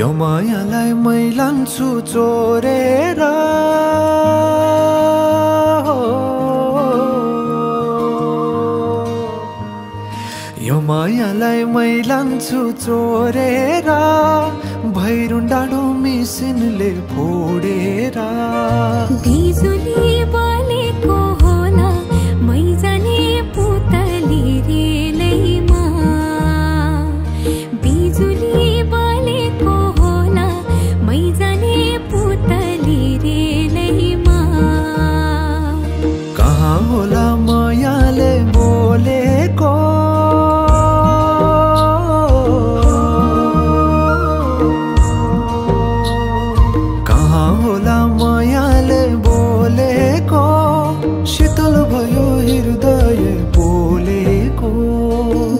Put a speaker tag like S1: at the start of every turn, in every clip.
S1: यो मायालाई मै लान्छु चोरेर यो मायालाई मै लान्छु चोरेर भैरुन डाँडो मिसिनले फोडेर
S2: बिजुली बलेको होला मै जाने पुतली रेलैमा बिजुली बलेको होला मै जाने पुतली रेलैमा
S1: कहाँ होला मायाले बोलेको शीतल भयो हृदय बोलेको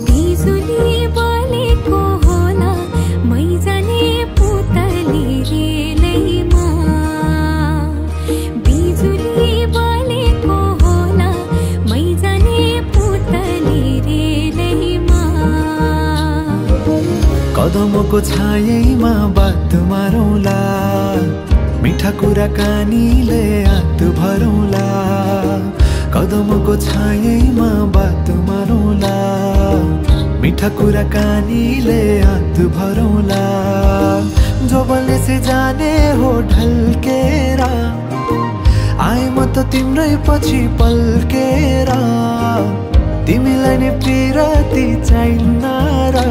S2: बिजुली बलेको होला मै जाने पुतली रेलैमा बिजुली बलेको होला मै जाने पुतली रेलैमा
S1: कदमको छायैमा बात मारौँला मिठा कुराकानीले हात भरौँला कदमको छायैमा बात मारौँला मिठा कुराकानीले हात भरौँला जोबनले से जाने हो ढल्केर आए म त तिम्रै पछि पल्केर तिमीलाई नै पिरती चाहिन्न र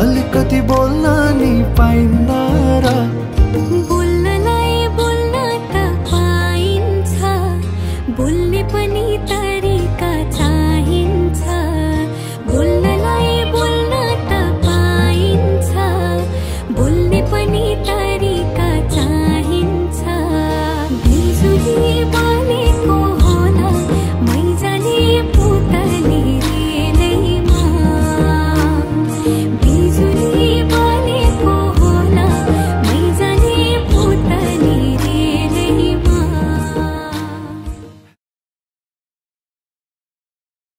S1: अलिकति बोल्न नि पाइन्न र
S2: बोल्नलाई बोल्न त पाइन्छ बोल्ने पनि त